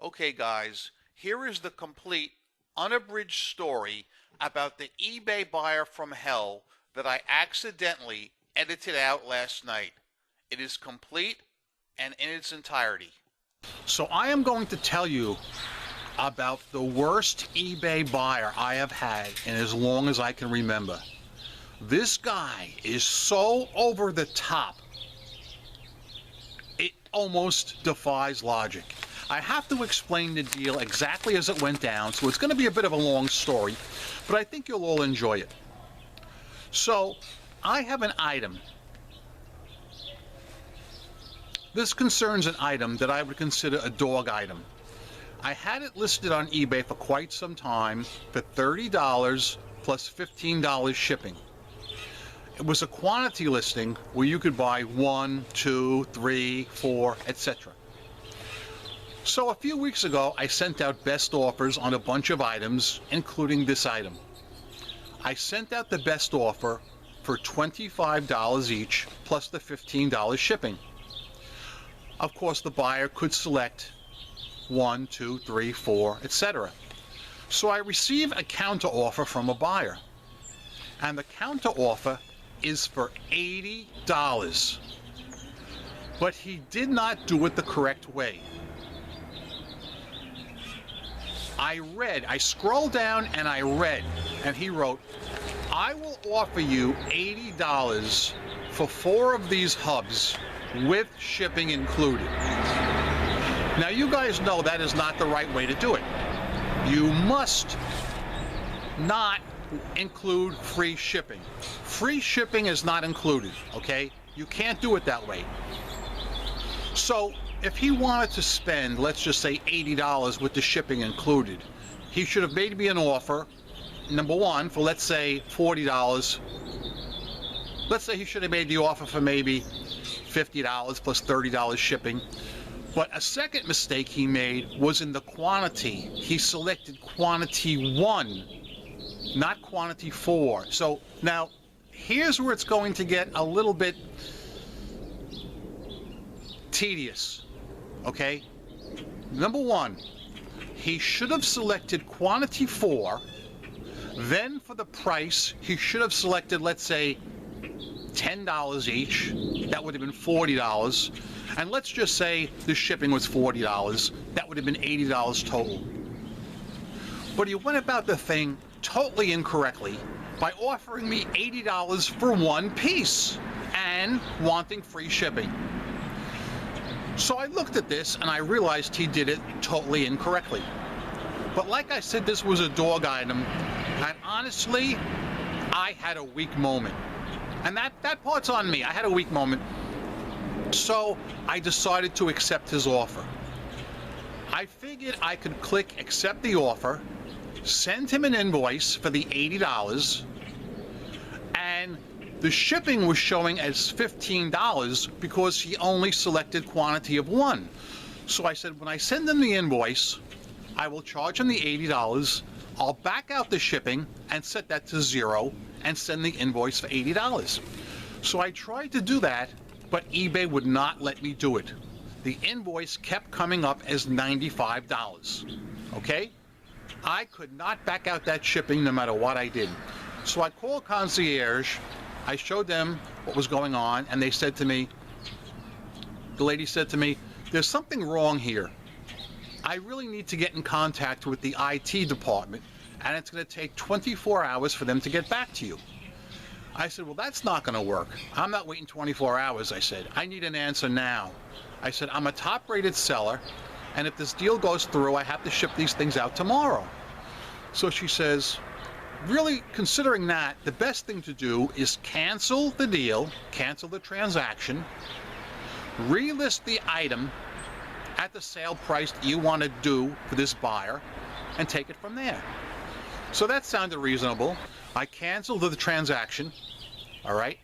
Okay guys, here is the complete, unabridged story about the eBay buyer from hell that I accidentally edited out last night. It is complete and in its entirety. So I am going to tell you about the worst eBay buyer I have had in as long as I can remember. This guy is so over the top, it almost defies logic. I have to explain the deal exactly as it went down, so it's going to be a bit of a long story, but I think you'll all enjoy it. So, I have an item. This concerns an item that I would consider a dog item. I had it listed on eBay for quite some time for $30 plus $15 shipping. It was a quantity listing where you could buy 1, 2, 3, 4, etc. So a few weeks ago, I sent out best offers on a bunch of items, including this item. I sent out the best offer for $25 each, plus the $15 shipping. Of course, the buyer could select 1, 2, 3, 4, etc. So I receive a counter offer from a buyer, and the counter offer is for $80. But he did not do it the correct way. I scrolled down and I read, and he wrote, I will offer you $80 for 4 of these hubs with shipping included. Now you guys know that is not the right way to do it. You must not include free shipping. Free shipping is not included, okay? You can't do it that way. So if he wanted to spend, let's just say $80 with the shipping included, he should have made me an offer, number one, for let's say $40. Let's say he should have made the offer for maybe $50 plus $30 shipping. But a second mistake he made was in the quantity. He selected quantity 1, not quantity 4. So now, here's where it's going to get a little bit tedious. Okay, number one, he should have selected quantity 4, then for the price he should have selected, let's say, $10 each. That would have been $40, and let's just say the shipping was $40. That would have been $80 total. But he went about the thing totally incorrectly by offering me $80 for 1 piece and wanting free shipping. So I looked at this and I realized he did it totally incorrectly. But like I said, this was a dog item, and honestly, I had a weak moment. And that part's on me. I had a weak moment. So I decided to accept his offer. I figured I could click accept the offer, send him an invoice for the $80, and the shipping was showing as $15 because he only selected quantity of 1. So I said, when I send him the invoice, I will charge him the $80, I'll back out the shipping and set that to 0 and send the invoice for $80. So I tried to do that, but eBay would not let me do it. The invoice kept coming up as $95, okay? I could not back out that shipping no matter what I did. So I called concierge, I showed them what was going on, and they said to me, the lady said to me, there's something wrong here. I really need to get in contact with the IT department, and it's going to take 24 hours for them to get back to you. I said, well, that's not going to work. I'm not waiting 24 hours, I said. I need an answer now. I said, I'm a top-rated seller, and if this deal goes through, I have to ship these things out tomorrow. So she says, really, considering that, the best thing to do is cancel the deal, cancel the transaction, relist the item at the sale price that you want to do for this buyer, and take it from there. So that sounded reasonable. I canceled the transaction, all right?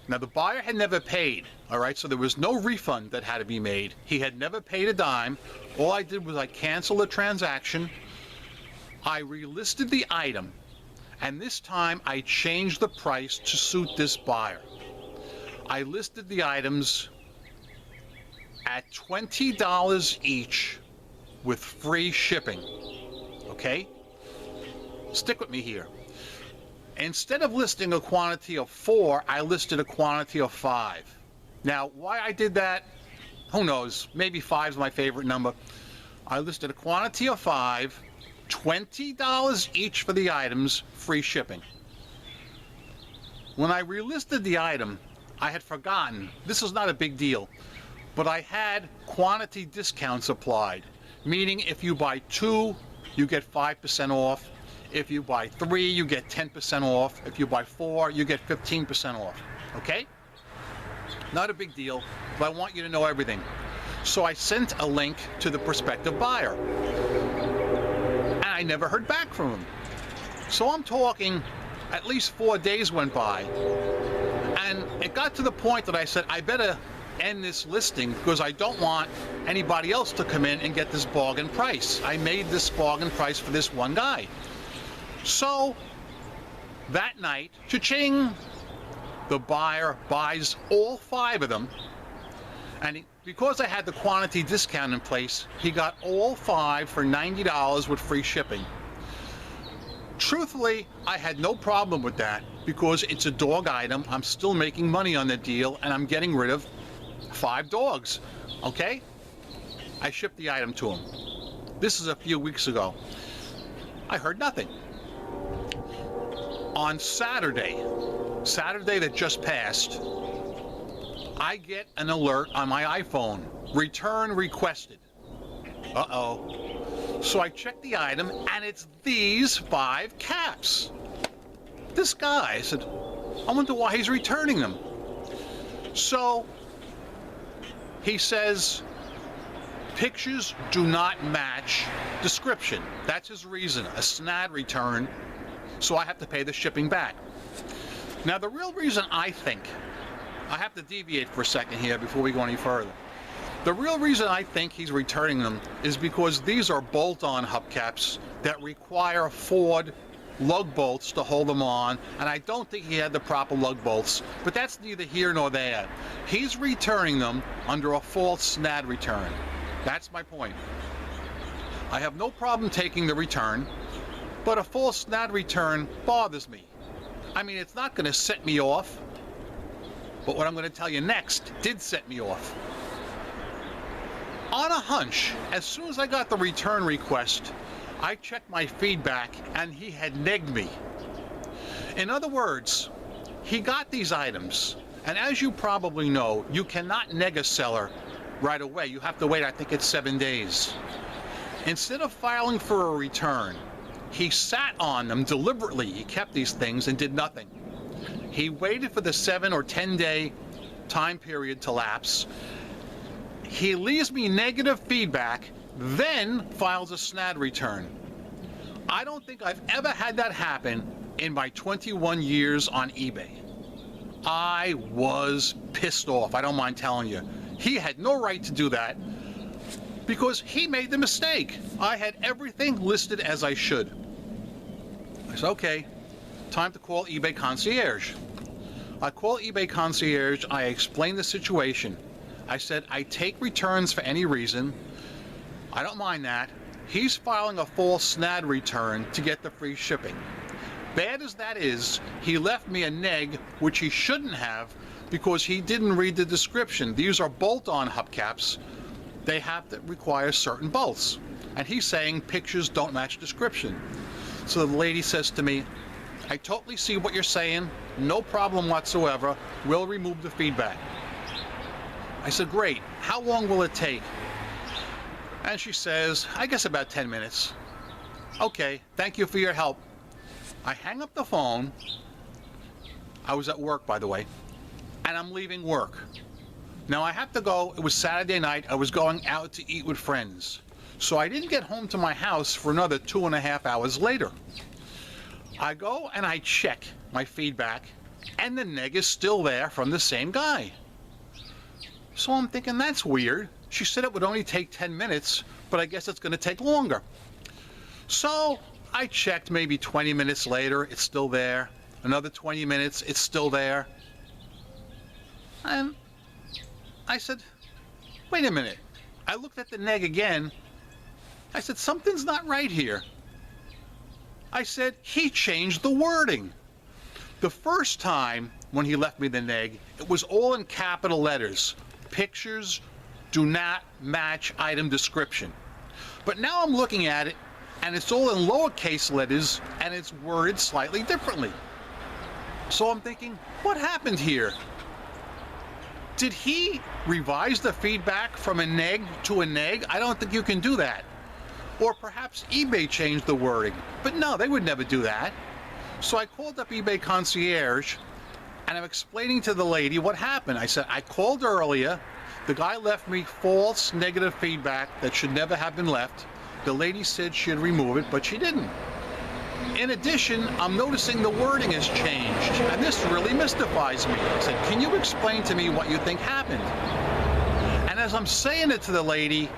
Now, the buyer had never paid, all right? So there was no refund that had to be made. He had never paid a dime. All I did was I canceled the transaction, I relisted the item, And this time I changed the price to suit this buyer. I listed the items at $20 each with free shipping. Okay? Stick with me here. Instead of listing a quantity of 4, I listed a quantity of 5. Now, why I did that, who knows? Maybe 5 is my favorite number. I listed a quantity of 5, $20 each for the items, free shipping. When I relisted the item, I had forgotten, this is not a big deal, but I had quantity discounts applied, meaning if you buy 2, you get 5% off. If you buy 3, you get 10% off. If you buy 4, you get 15% off. Okay? Not a big deal, but I want you to know everything. So I sent a link to the prospective buyer. And I never heard back from him. So I'm talking, at least 4 days went by. And it got to the point that I said, I better end this listing because I don't want anybody else to come in and get this bargain price. I made this bargain price for this one guy. So that night, cha-ching, the buyer buys all 5 of them, and because I had the quantity discount in place, he got all 5 for $90 with free shipping. Truthfully, I had no problem with that because it's a dog item. I'm still making money on the deal, and I'm getting rid of 5 dogs. Okay? I shipped the item to him. This is a few weeks ago. I heard nothing. On Saturday that just passed, I get an alert on my iPhone, return requested. Uh-oh. So I check the item, and it's these 5 caps. This guy, I said, I wonder why he's returning them. So he says, pictures do not match description. That's his reason, a SNAD return. So I have to pay the shipping back. Now, the real reason I think, I have to deviate for a second here before we go any further. The real reason I think he's returning them is because these are bolt-on hubcaps that require Ford lug bolts to hold them on, and I don't think he had the proper lug bolts, but that's neither here nor there. He's returning them under a false SNAD return. That's my point. I have no problem taking the return, but a false SNAD return bothers me. I mean, it's not going to set me off, but what I'm going to tell you next did set me off. On a hunch, as soon as I got the return request, I checked my feedback and he had negged me. In other words, he got these items, and as you probably know, you cannot neg a seller right away. You have to wait, I think it's 7 days. Instead of filing for a return, he sat on them deliberately. He kept these things and did nothing. He waited for the 7 or 10 day time period to lapse. He leaves me negative feedback, then files a SNAD return. I don't think I've ever had that happen in my 21 years on eBay. I was pissed off, I don't mind telling you. He had no right to do that because he made the mistake. I had everything listed as I should. I said, okay, time to call eBay Concierge. I call eBay Concierge, I explain the situation. I said, I take returns for any reason. I don't mind that. He's filing a false SNAD return to get the free shipping. Bad as that is, he left me a neg, which he shouldn't have, because he didn't read the description. These are bolt-on hubcaps. They have to require certain bolts. And he's saying pictures don't match description. So the lady says to me, I totally see what you're saying. No problem whatsoever. We'll remove the feedback. I said, great. How long will it take? And she says, I guess about 10 minutes. Okay, thank you for your help. I hang up the phone. I was at work, by the way, and I'm leaving work. Now I have to go, it was Saturday night, I was going out to eat with friends. So I didn't get home to my house for another 2.5 hours later. I go and I check my feedback, and the neg is still there from the same guy. So I'm thinking, that's weird. She said it would only take 10 minutes, but I guess it's going to take longer. So I checked maybe 20 minutes later, it's still there. Another 20 minutes, it's still there. And I said, wait a minute. I looked at the neg again. I said, something's not right here. I said, he changed the wording. The first time when he left me the neg, it was all in capital letters. Pictures do not match item description. But now I'm looking at it, and it's all in lowercase letters, and it's worded slightly differently. So I'm thinking, what happened here? Did he revise the feedback from a neg to a neg? I don't think you can do that. Or perhaps eBay changed the wording. But no, they would never do that. So I called up eBay concierge, and I'm explaining to the lady what happened. I said, I called earlier. The guy left me false negative feedback that should never have been left. The lady said she'd remove it, but she didn't. In addition, I'm noticing the wording has changed, and this really mystifies me. I said, can you explain to me what you think happened? And as I'm saying it to the lady,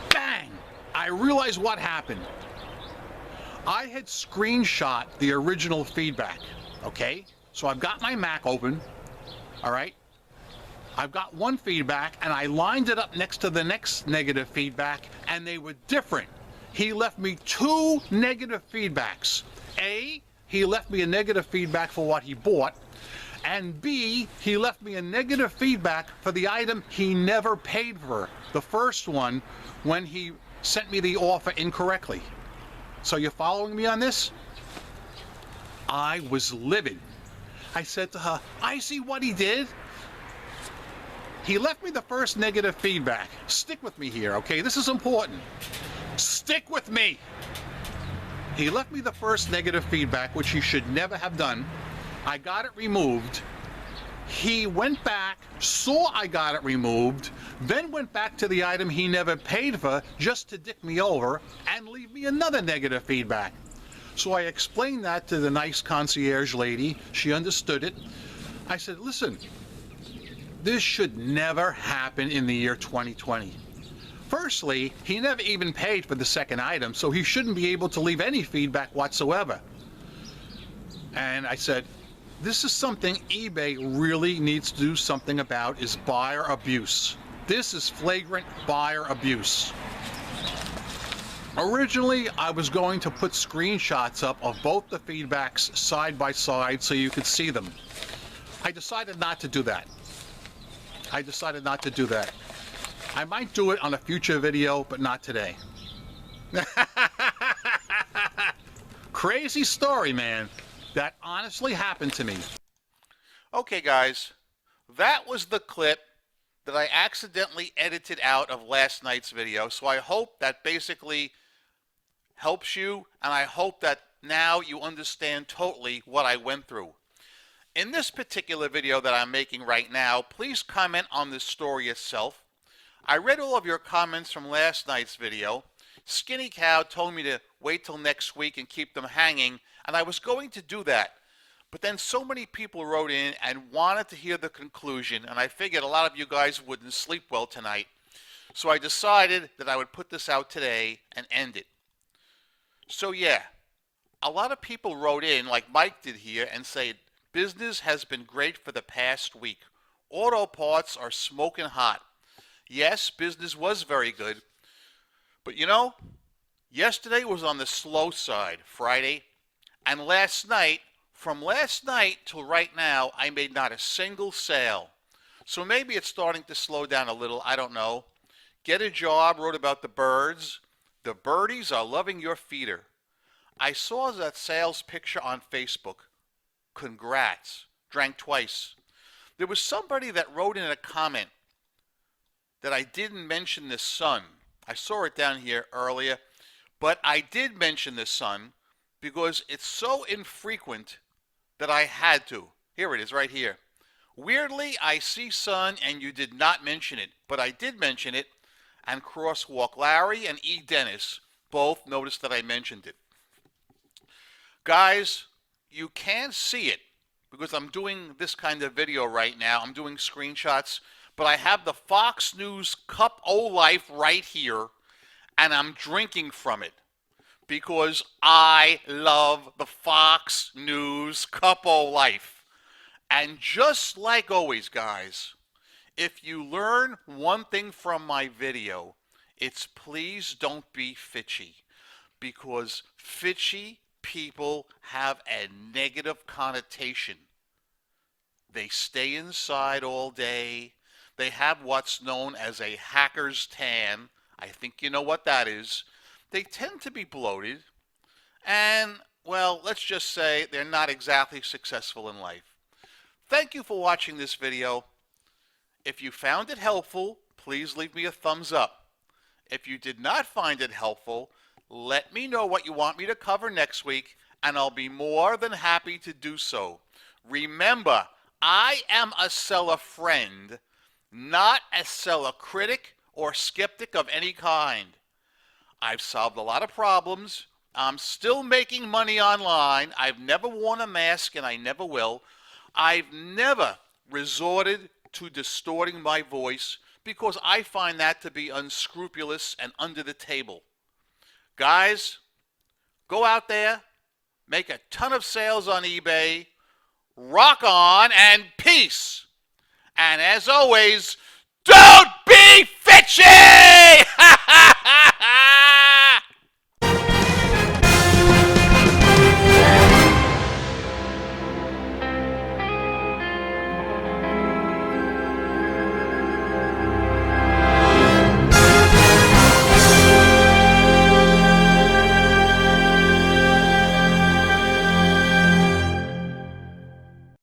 bang, I realize what happened. I had screenshot the original feedback, okay? So I've got my Mac open, all right? I've got one feedback, and I lined it up next to the next negative feedback, and they were different. He left me two negative feedbacks. A, he left me a negative feedback for what he bought, and B, he left me a negative feedback for the item he never paid for. The first one, when he sent me the offer incorrectly. So you're following me on this? I was livid. I said to her, I see what he did. He left me the first negative feedback. Stick with me here, okay? This is important. Stick with me. He left me the first negative feedback, which he should never have done. I got it removed. He went back, saw I got it removed, then went back to the item he never paid for just to dick me over and leave me another negative feedback. So I explained that to the nice concierge lady. She understood it. I said, listen, this should never happen in the year 2020. Firstly, he never even paid for the second item, so he shouldn't be able to leave any feedback whatsoever. And I said, this is something eBay really needs to do something about, is buyer abuse. This is flagrant buyer abuse. Originally, I was going to put screenshots up of both the feedbacks side by side so you could see them. I decided not to do that. I might do it on a future video, but not today. Crazy story, man. That honestly happened to me. Okay, guys, that was the clip that I accidentally edited out of last night's video. So I hope that basically helps you, and I hope that now you understand totally what I went through. In this particular video that I'm making right now, please comment on the story itself. I read all of your comments from last night's video. Skinny Cow told me to wait till next week and keep them hanging, and I was going to do that. But then so many people wrote in and wanted to hear the conclusion, and I figured a lot of you guys wouldn't sleep well tonight. So I decided that I would put this out today and end it. So yeah, a lot of people wrote in, like Mike did here, and said, business has been great for the past week. Auto parts are smoking hot. Yes, business was very good. But you know, yesterday was on the slow side, Friday. And last night, from last night till right now, I made not a single sale. So maybe it's starting to slow down a little, I don't know. Get a Job wrote about the birds. The birdies are loving your feeder. I saw that sales picture on Facebook. Congrats. Drank twice. There was somebody that wrote in a comment that I didn't mention the sun. I saw it down here earlier, but I did mention the sun because it's so infrequent that I had to. Here it is right here. Weirdly, I see sun and you did not mention it, but I did mention it, and Crosswalk Larry and E. Dennis both noticed that I mentioned it. Guys, you can't see it because I'm doing this kind of video right now. I'm doing screenshots, but I have the Fox News Cup O Life right here, and I'm drinking from it. because I love the Fox News couple life. And just like always, guys, if you learn one thing from my video, it's please don't be fitchy, because fitchy people have a negative connotation. They stay inside all day. They have what's known as a hacker's tan. I think you know what that is. They tend to be bloated, and, well, let's just say they're not exactly successful in life. Thank you for watching this video. If you found it helpful, please leave me a thumbs up. If you did not find it helpful, let me know what you want me to cover next week, and I'll be more than happy to do so. Remember, I am a seller friend, not a seller critic or skeptic of any kind. I've solved a lot of problems. I'm still making money online. I've never worn a mask, and I never will. I've never resorted to distorting my voice, because I find that to be unscrupulous and under the table. Guys, go out there, make a ton of sales on eBay, rock on, and peace. And as always, don't be fitchy!